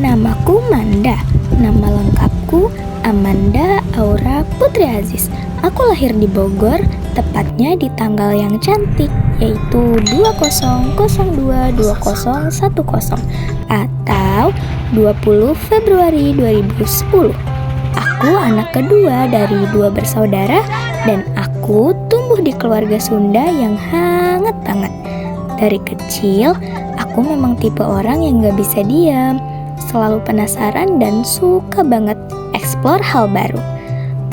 Namaku Manda. Nama lengkapku Amanda Aura Putri Aziz. Aku lahir di Bogor, tepatnya di tanggal yang cantik, yaitu 2002-2010 atau 20 Februari 2010. Aku anak kedua dari 2 bersaudara dan aku tumbuh di keluarga Sunda yang hangat banget. Dari kecil, aku memang tipe orang yang gak bisa diam, selalu penasaran dan suka banget eksplor hal baru.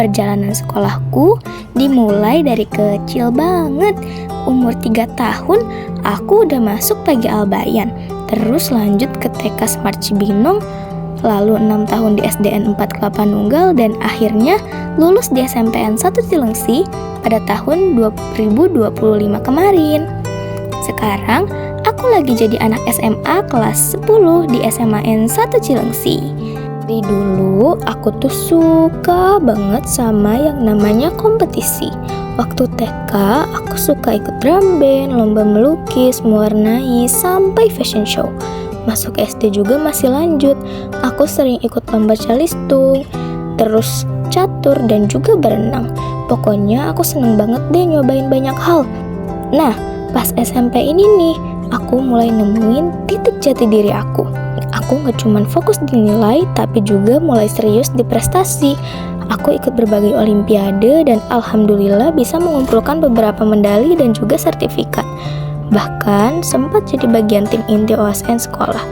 Perjalanan sekolahku dimulai dari kecil banget. Umur 3 tahun, aku udah masuk Pagi Albayan, terus lanjut ke TK Smart Cibinong, lalu 6 tahun di SDN 4 Kelapa Nunggal, dan akhirnya lulus di SMPN 1 Cilengsi pada tahun 2025 kemarin. Sekarang, aku lagi jadi anak SMA kelas 10 di SMAN 1 Cilengsi. Dari dulu, aku tuh suka banget sama yang namanya kompetisi. Waktu TK, aku suka ikut drum band, lomba melukis, mewarnai, sampai fashion show. Masuk SD juga masih lanjut. Aku sering ikut lomba calistung, terus catur, dan juga berenang. Pokoknya aku seneng banget deh nyobain banyak hal. Nah, pas SMP ini nih, aku mulai nemuin titik jati diri aku. Aku gak cuman fokus di nilai, tapi juga mulai serius di prestasi. Aku ikut berbagai olimpiade dan alhamdulillah bisa mengumpulkan beberapa medali dan juga sertifikat. Bahkan sempat jadi bagian tim inti OSN sekolah.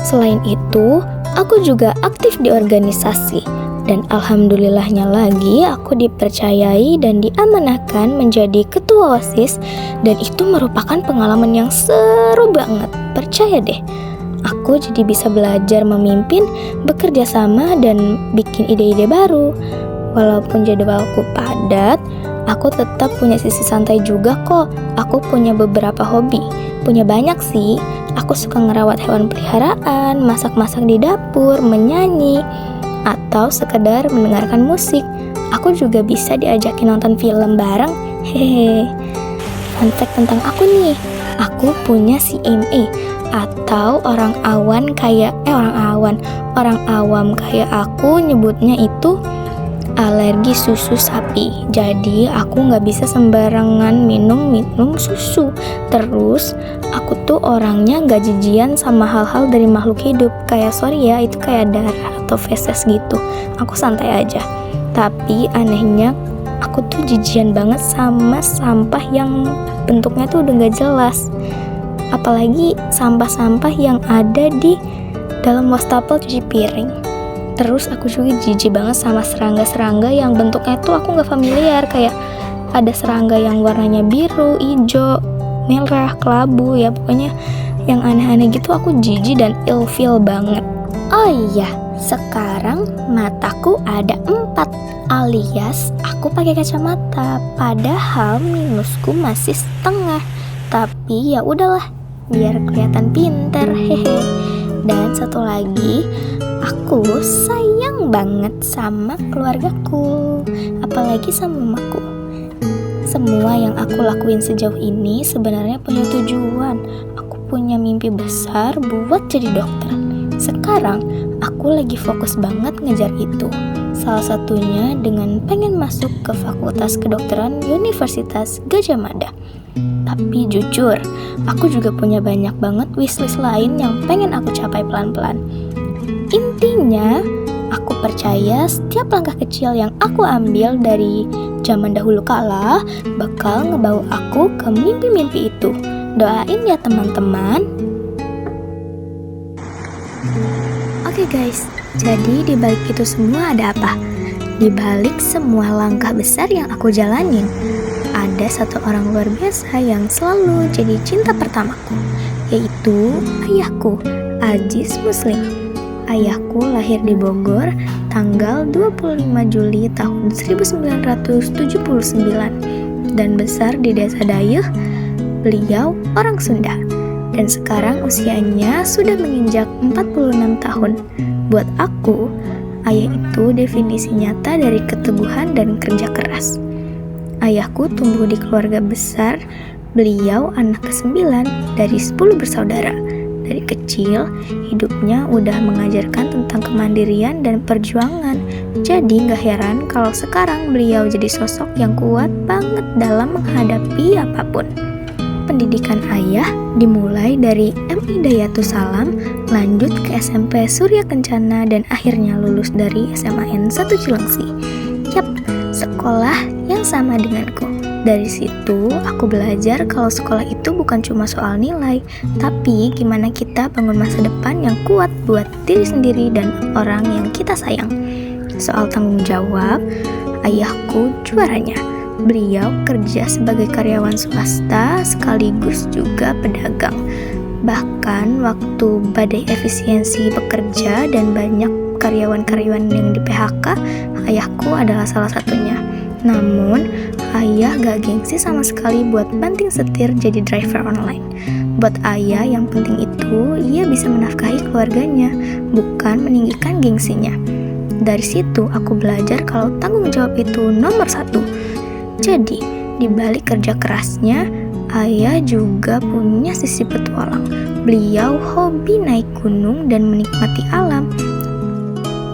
Selain itu, aku juga aktif di organisasi. Dan alhamdulillahnya lagi, aku dipercayai dan diamanahkan menjadi ketua OSIS. Dan itu merupakan pengalaman yang seru banget. Percaya deh, aku jadi bisa belajar memimpin, bekerja sama, dan bikin ide-ide baru. Walaupun jadwalku padat, aku tetap punya sisi santai juga kok. Aku punya beberapa hobi. Punya banyak sih. Aku suka ngerawat hewan peliharaan, masak-masak di dapur, menyanyi, atau sekedar mendengarkan musik. Aku juga bisa diajakin nonton film bareng. Hehehe. Fun fact tentang aku nih, aku punya CMA atau orang awam kayak aku nyebutnya itu alergi susu sapi. Jadi aku nggak bisa sembarangan minum susu. Terus aku tuh orangnya nggak jijian sama hal-hal dari makhluk hidup. Kayak itu kayak darah atau feses gitu. Aku santai aja. Tapi anehnya aku tuh jijian banget sama sampah yang bentuknya tuh udah nggak jelas. Apalagi sampah-sampah yang ada di dalam wastafel cuci piring. Terus aku juga jijik banget sama serangga-serangga yang bentuknya tuh aku gak familiar. Kayak ada serangga yang warnanya biru, hijau, merah, kelabu, ya pokoknya yang aneh-aneh gitu aku jijik dan ilfeel banget. Oh iya, sekarang mataku ada 4, alias aku pakai kacamata. Padahal minusku masih setengah. Tapi ya udahlah, biar kelihatan pinter, hehe. Dan satu lagi, aku sayang banget sama keluargaku, apalagi sama mamaku. Semua yang aku lakuin sejauh ini sebenarnya punya tujuan. Aku punya mimpi besar buat jadi dokter. Sekarang aku lagi fokus banget ngejar itu. Salah satunya dengan pengen masuk ke Fakultas Kedokteran Universitas Gadjah Mada. Tapi jujur, aku juga punya banyak banget wishlist lain yang pengen aku capai pelan-pelan. Intinya, aku percaya setiap langkah kecil yang aku ambil dari zaman dahulu kala bakal ngebawa aku ke mimpi-mimpi itu. Doain ya teman-teman. Oke guys, jadi di balik itu semua ada apa? Di balik semua langkah besar yang aku jalanin, ada satu orang luar biasa yang selalu jadi cinta pertamaku, yaitu ayahku, Aziz Muslim. Ayahku lahir di Bogor tanggal 25 Juli tahun 1979 dan besar di Desa Dayeuh. Beliau orang Sunda dan sekarang usianya sudah menginjak 46 tahun. Buat aku, ayah itu definisi nyata dari keteguhan dan kerja keras. Ayahku tumbuh di keluarga besar. Beliau anak ke-9 dari 10 bersaudara. Dari kecil, hidupnya udah mengajarkan tentang kemandirian dan perjuangan. Jadi gak heran kalau sekarang beliau jadi sosok yang kuat banget dalam menghadapi apapun. Pendidikan ayah dimulai dari MI Dayatus Salam, lanjut ke SMP Surya Kencana, dan akhirnya lulus dari SMAN 1 Cilengsi. Yap, sekolah yang sama denganku. Dari situ aku belajar kalau sekolah itu bukan cuma soal nilai, tapi gimana kita bangun masa depan yang kuat buat diri sendiri dan orang yang kita sayang. Soal tanggung jawab, ayahku juaranya. Beliau kerja sebagai karyawan swasta sekaligus juga pedagang. Bahkan waktu badai efisiensi bekerja dan banyak karyawan-karyawan yang di PHK, ayahku adalah salah satunya. Namun, ayah gak gengsi sama sekali buat banting setir jadi driver online. Buat ayah yang penting itu, ia bisa menafkahi keluarganya, bukan meninggikan gengsinya. Dari situ aku belajar kalau tanggung jawab itu nomor 1. Jadi, di balik kerja kerasnya, ayah juga punya sisi petualang. Beliau hobi naik gunung dan menikmati alam.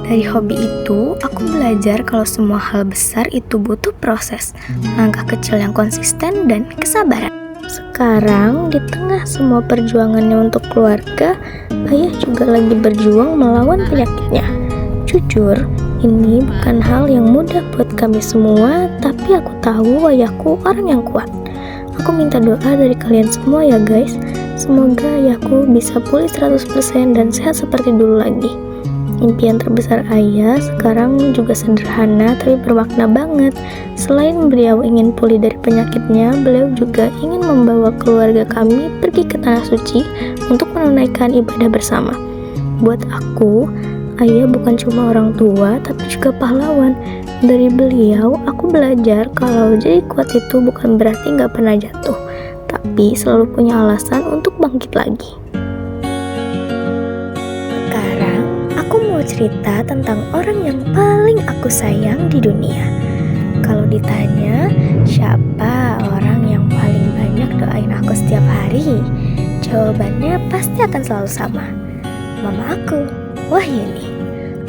Dari hobi itu, aku belajar kalau semua hal besar itu butuh proses, langkah kecil yang konsisten dan kesabaran. Sekarang, di tengah semua perjuangannya untuk keluarga, ayah juga lagi berjuang melawan penyakitnya. Jujur, ini bukan hal yang mudah buat kami semua, tapi aku tahu ayahku orang yang kuat. Aku minta doa dari kalian semua ya guys. Semoga ayahku bisa pulih 100% dan sehat seperti dulu lagi. Impian terbesar ayah sekarang juga sederhana tapi bermakna banget. Selain beliau ingin pulih dari penyakitnya, beliau juga ingin membawa keluarga kami pergi ke Tanah Suci untuk menunaikan ibadah bersama. Buat aku, ayah bukan cuma orang tua, tapi juga pahlawan. Dari beliau, aku belajar kalau jadi kuat itu bukan berarti gak pernah jatuh, tapi selalu punya alasan untuk bangkit lagi. Sekarang, aku mau cerita tentang orang yang paling aku sayang di dunia. Kalau ditanya, siapa orang yang paling banyak doain aku setiap hari? Jawabannya pasti akan selalu sama. Mama aku, Wahyuni.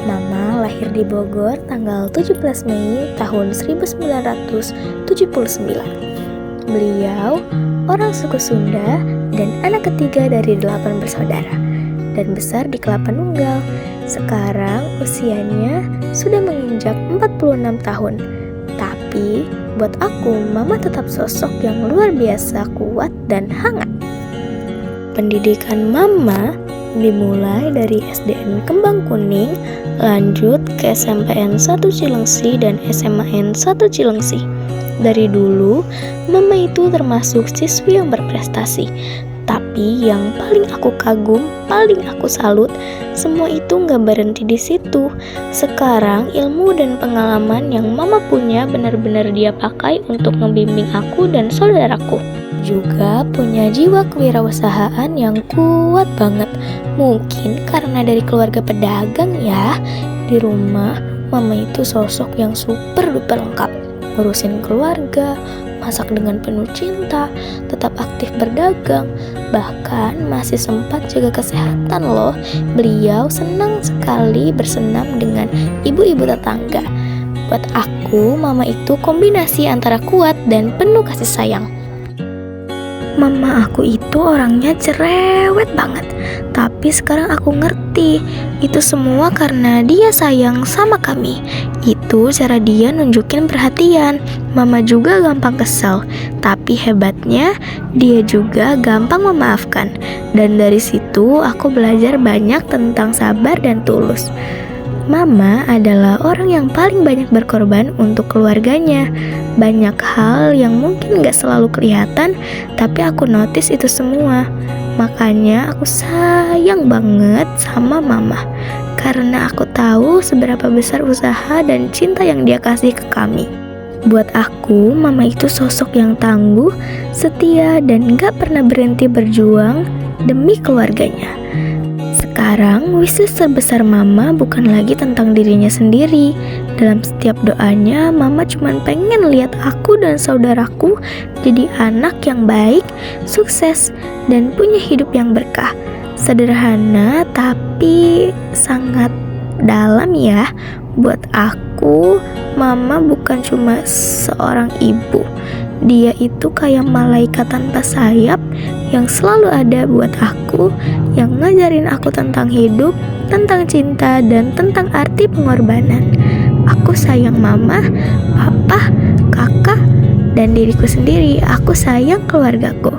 Mama lahir di Bogor tanggal 17 Mei tahun 1979. Beliau orang suku Sunda dan anak ketiga dari 8 bersaudara dan besar di Kelapa Nunggal. Sekarang usianya sudah menginjak 46 tahun. Tapi buat aku, Mama tetap sosok yang luar biasa kuat dan hangat. Pendidikan Mama dimulai dari SDN Kembang Kuning, lanjut ke SMPN 1 Cilengsi dan SMAN 1 Cilengsi. Dari dulu, Mama itu termasuk siswi yang berprestasi. Tapi yang paling aku kagum, paling aku salut, semua itu gak berhenti di situ. Sekarang ilmu dan pengalaman yang Mama punya benar-benar dia pakai untuk membimbing aku dan saudaraku. Juga punya jiwa kewirausahaan yang kuat banget. Mungkin karena dari keluarga pedagang ya. Di rumah, Mama itu sosok yang super duper lengkap. Ngurusin keluarga, masak dengan penuh cinta, tetap aktif berdagang, bahkan masih sempat jaga kesehatan loh. Beliau senang sekali bersenam dengan ibu-ibu tetangga. Buat aku, Mama itu kombinasi antara kuat dan penuh kasih sayang. Mama aku itu orangnya cerewet banget, tapi sekarang aku ngerti, itu semua karena dia sayang sama kami. Itu cara dia nunjukin perhatian. Mama juga gampang kesel, tapi hebatnya dia juga gampang memaafkan. Dan dari situ aku belajar banyak tentang sabar dan tulus. Mama adalah orang yang paling banyak berkorban untuk keluarganya. Banyak hal yang mungkin gak selalu kelihatan, tapi aku notice itu semua. Makanya aku sayang banget sama Mama, karena aku tahu seberapa besar usaha dan cinta yang dia kasih ke kami. Buat aku, Mama itu sosok yang tangguh, setia, dan gak pernah berhenti berjuang demi keluarganya. Sekarang, wishlist terbesar Mama bukan lagi tentang dirinya sendiri. Dalam setiap doanya, Mama cuma pengen lihat aku dan saudaraku jadi anak yang baik, sukses, dan punya hidup yang berkah. Sederhana tapi sangat dalam ya. Buat aku, mama bukan cuma seorang ibu. Dia itu kayak malaikat tanpa sayap yang selalu ada buat aku, yang ngajarin aku tentang hidup, tentang cinta, dan tentang arti pengorbanan. Aku sayang mama, papa, kakak, dan diriku sendiri. Aku sayang keluargaku.